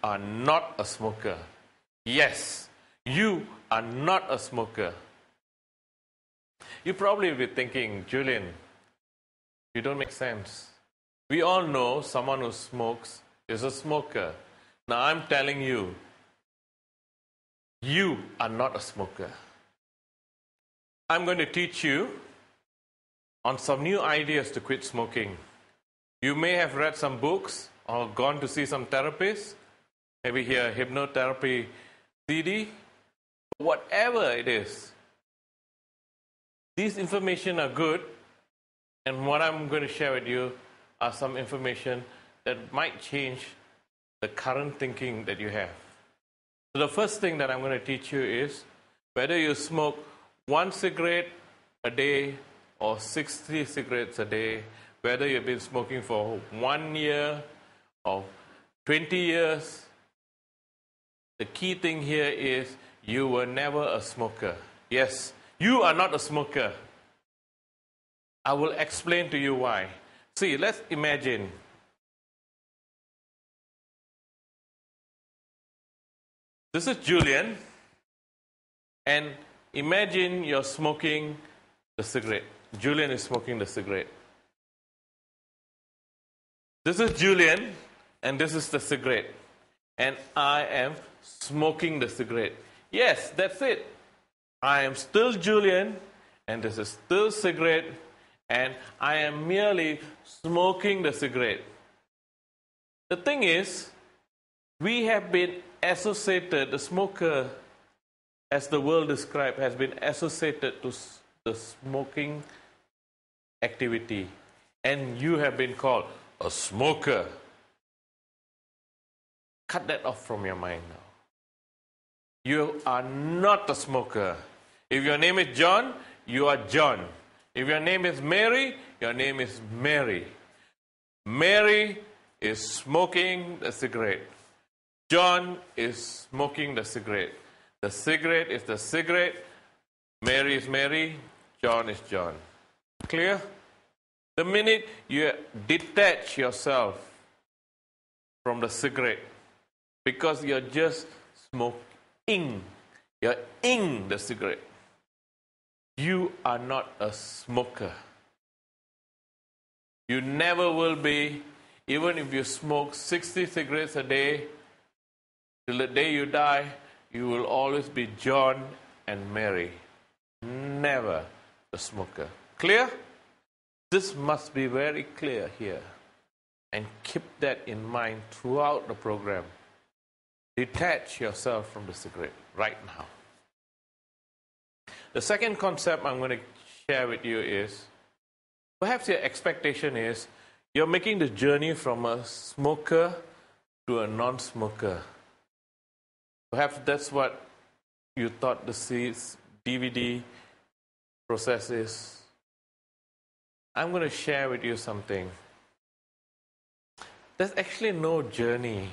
are not a smoker. Yes, you are not a smoker. You probably will be thinking, Julian, you don't make sense. We all know someone who smokes is a smoker. Now I'm telling you, you are not a smoker. I'm going to teach you on some new ideas to quit smoking. You may have read some books or gone to see some therapists, maybe hear a hypnotherapy CD, whatever it is. These information are good, and what I'm going to share with you are some information that might change the current thinking that you have. So the first thing that I'm going to teach you is whether you smoke 1 cigarette a day or 60 cigarettes a day, whether you've been smoking for 1 year or 20 years, the key thing here is you were never a smoker. Yes, you are not a smoker. I will explain to you why. See, let's imagine this is Julian, and imagine you're smoking the cigarette. Julian is smoking the cigarette. This is Julian, and this is the cigarette. And I am smoking the cigarette. Yes, that's it. I am still Julian, and this is still cigarette, and I am merely smoking the cigarette. The thing is, we have been associated, the smoker, as the world described, has been associated to the smoking activity. And you have been called a smoker. Cut that off from your mind now. You are not a smoker. If your name is John, you are John. If your name is Mary, your name is Mary. Mary is smoking the cigarette. John is smoking the cigarette. The cigarette is the cigarette. Mary is Mary. John is John. Clear? The minute you detach yourself from the cigarette, because you're just smoking, you're in the cigarette, you are not a smoker. You never will be, even if you smoke 60 cigarettes a day, till the day you die, you will always be John and Mary. Never a smoker. Clear? This must be very clear here. And keep that in mind throughout the program. Detach yourself from the cigarette right now. The second concept I'm going to share with you is, perhaps your expectation is, you're making the journey from a smoker to a non-smoker. Perhaps that's what you thought the DVD process is. I'm going to share with you something. There's actually no journey.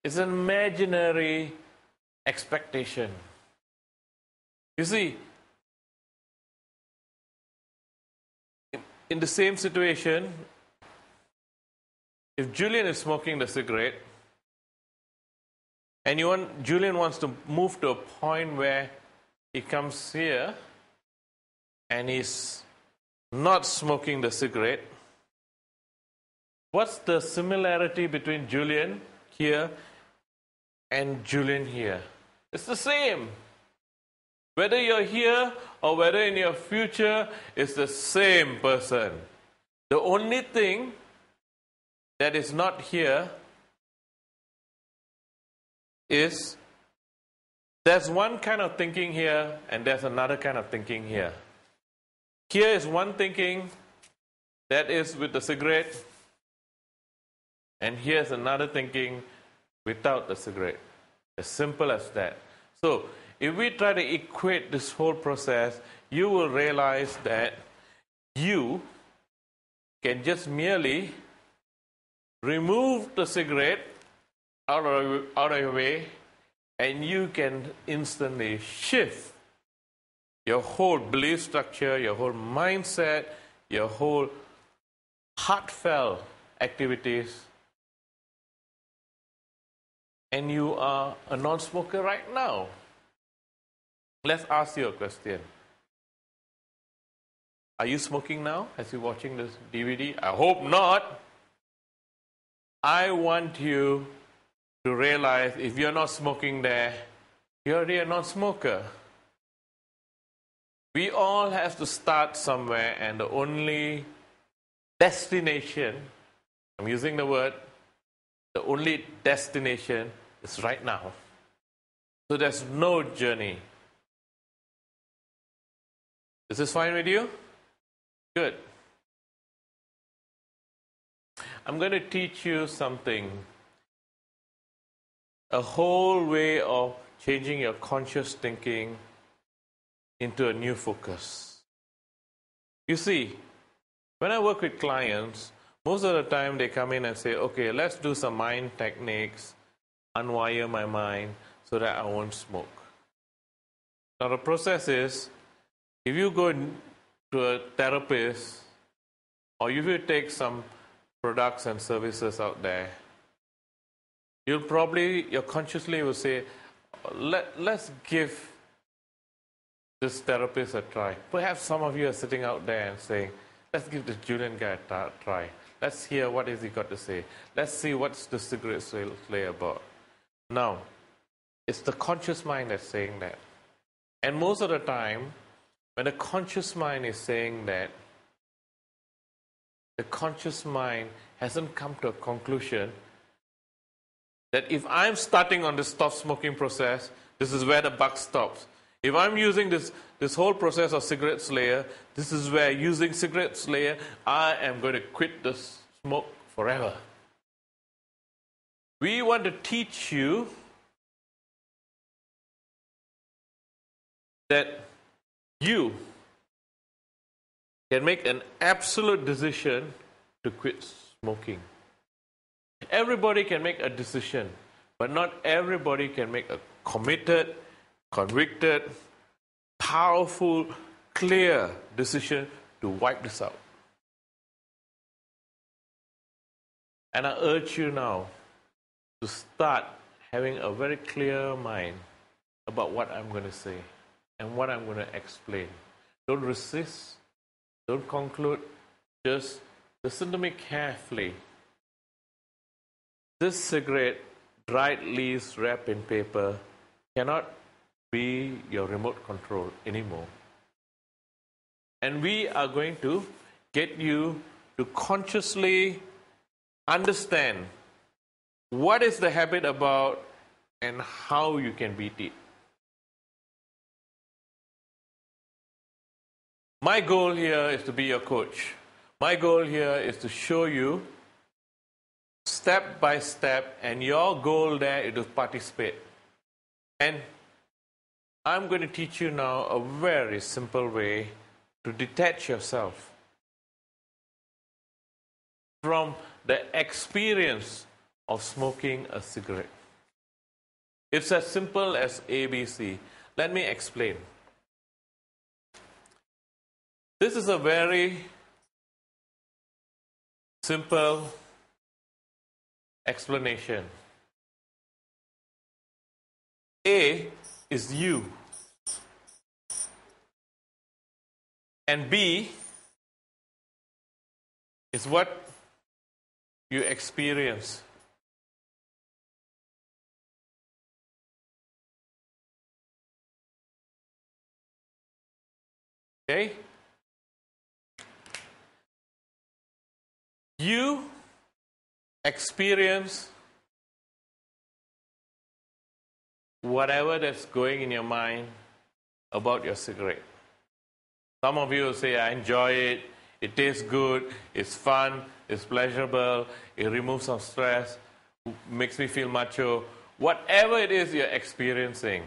It's an imaginary expectation. You see, in the same situation, if Julian is smoking the cigarette, and Julian wants to move to a point where he comes here and he's not smoking the cigarette, what's the similarity between Julian here and Julian here? It's the same. Whether you're here or whether in your future, it's the same person. The only thing that is not here is there's one kind of thinking here and there's another kind of thinking here. Here is one thinking that is with the cigarette, and here's another thinking without the cigarette. As simple as that. So, if we try to equate this whole process, you will realize that you can just merely remove the cigarette out of your way, and you can instantly shift your whole belief structure, your whole mindset, your whole heartfelt activities and you are a non-smoker right now. Let's ask you a question. Are you smoking now as you're watching this DVD? I hope not. I want you to realize if you're not smoking there, you're already a non-smoker. We all have to start somewhere, and the only destination, I'm using the word, the only destination is right now. So there's no journey. Is this fine with you? Good. I'm going to teach you something. A whole way of changing your conscious thinking into a new focus. You see, when I work with clients, most of the time they come in and say, okay, let's do some mind techniques, unwire my mind so that I won't smoke. Now the process is, if you go to a therapist, or if you take some products and services out there, you'll probably, your consciously will say, let's give this therapist a try. Perhaps some of you are sitting out there and saying, let's give this Julian guy a try. Let's hear what has he got to say. Let's see what's the cigarette slayer about. Now, it's the conscious mind that's saying that. And most of the time, when the conscious mind is saying that, the conscious mind hasn't come to a conclusion that if I'm starting on the stop smoking process, this is where the buck stops. If I'm using this whole process of cigarette slayer, this is where using cigarette slayer, I am going to quit the smoke forever. We want to teach you that you can make an absolute decision to quit smoking. Everybody can make a decision, but not everybody can make a committed, convicted, powerful, clear decision to wipe this out. And I urge you now to start having a very clear mind about what I'm going to say and what I'm going to explain. Don't resist. Don't conclude. Just listen to me carefully. This cigarette, dried leaves wrapped in paper, cannot be your remote control anymore. And we are going to get you to consciously understand what is the habit about and how you can beat it. My goal here is to be your coach. My goal here is to show you step by step, and your goal there is to participate. And I'm going to teach you now a very simple way to detach yourself from the experience of smoking a cigarette. It's as simple as ABC. Let me explain. This is a very simple explanation. A is you, and B is what you experience. Okay? You experience whatever that's going in your mind about your cigarette. Some of you will say, I enjoy it, it tastes good, it's fun, it's pleasurable, it removes some stress, makes me feel macho. Whatever it is you're experiencing.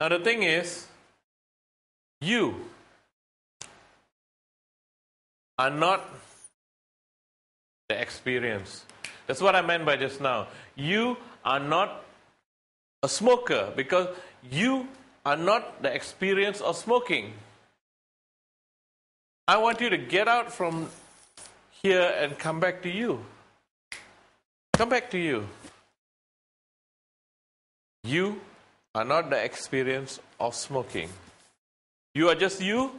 Now the thing is, you are not the experience. That's what I meant by just now. You are not a smoker because you are not the experience of smoking. I want you to get out from here and come back to you. come back to you. You are not the experience of smoking. You are just you,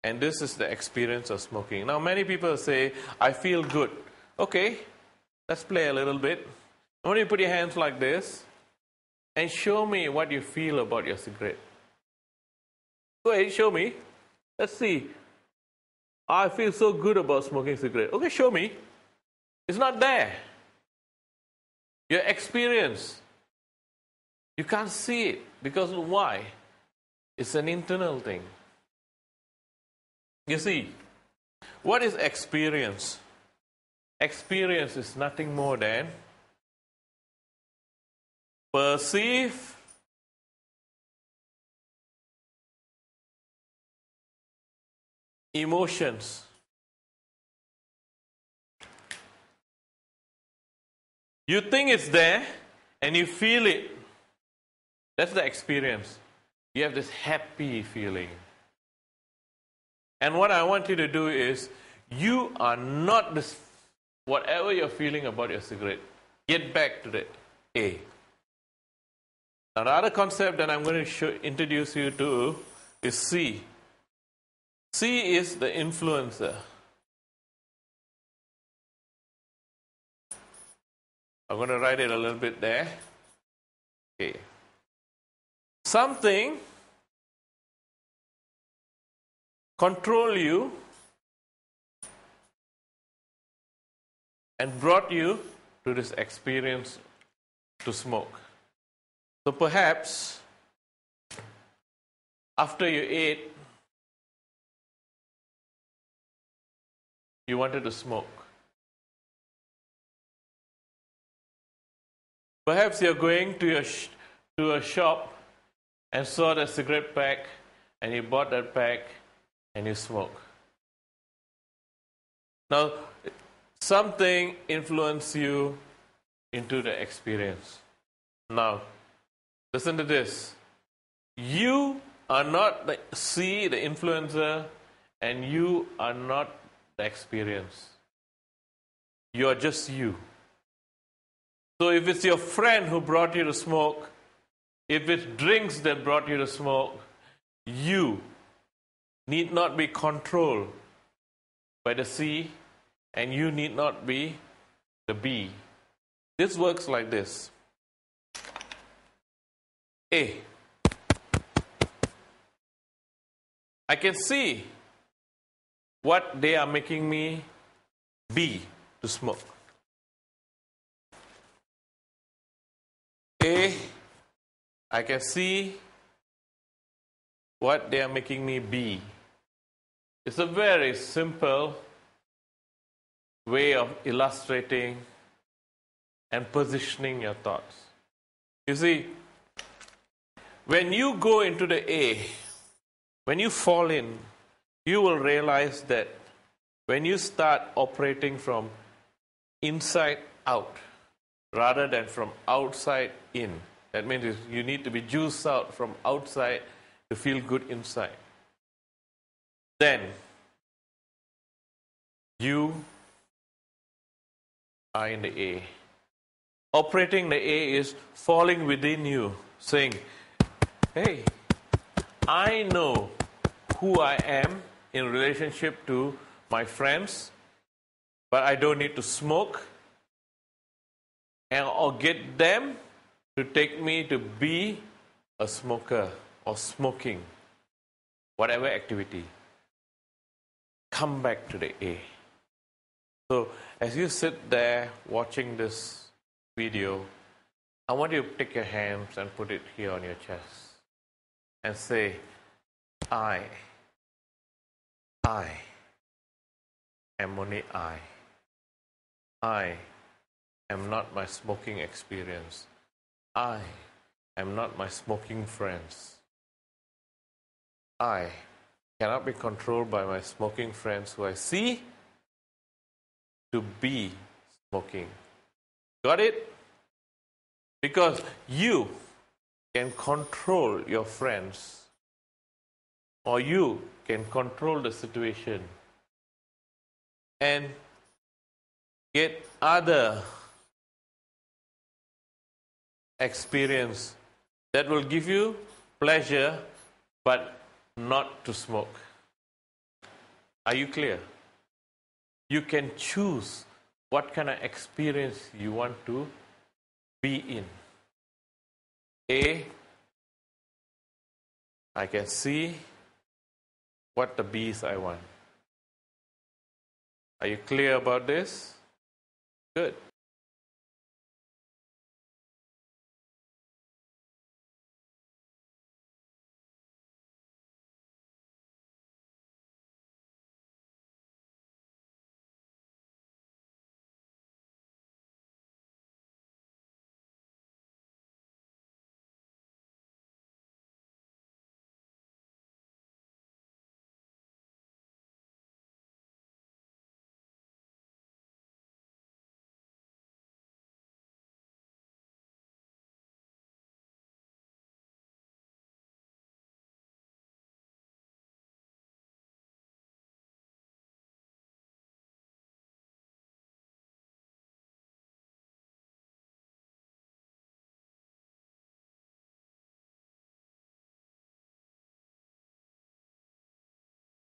and this is the experience of smoking. Now, many people say, I feel good. Okay, let's play a little bit. I want you to put your hands like this and show me what you feel about your cigarette. Go ahead, show me. Let's see. I feel so good about smoking cigarette. Okay, show me. It's not there. Your experience. You can't see it. Because why? It's an internal thing. You see, what is experience? Experience is nothing more than perceive emotions. You think it's there and you feel it. That's the experience. You have this happy feeling. And what I want you to do is, you are not this, whatever you're feeling about your cigarette, get back to the A. Now, the other concept that I'm going to introduce you to is C. C is the influencer. I'm going to write it a little bit there. Okay. Something control you and brought you to this experience to smoke. So perhaps after you ate, you wanted to smoke. Perhaps you're going to a shop and saw the cigarette pack, and you bought that pack and you smoke. Now, something influenced you into the experience. Now, listen to this. You are not the C, the influencer, and you are not the experience. You are just you. So if it's your friend who brought you to smoke, if it's drinks that brought you to smoke, you need not be controlled by the C, and you need not be the B. This works like this. A. I can see what they are making me be to smoke. A. I can see what they are making me be. It's a very simple way of illustrating and positioning your thoughts. You see, when you go into the A, when you fall in, you will realize that when you start operating from inside out rather than from outside in, that means you need to be juiced out from outside to feel good inside. Then you are in the A. Operating the A is falling within you, saying, hey, I know who I am in relationship to my friends, but I don't need to smoke or get them to take me to be a smoker or smoking, whatever activity. Come back to the A. So as you sit there watching this video, I want you to take your hands and put it here on your chest and say, I am only I. I am not my smoking experience. I am not my smoking friends. I cannot be controlled by my smoking friends who I see to be smoking. Got it? Because you can control your friends, or you can control the situation and get other experience that will give you pleasure but not to smoke. Are you clear? You can choose what kind of experience you want to be in. A, I can see what the B's I want. Are you clear about this? Good.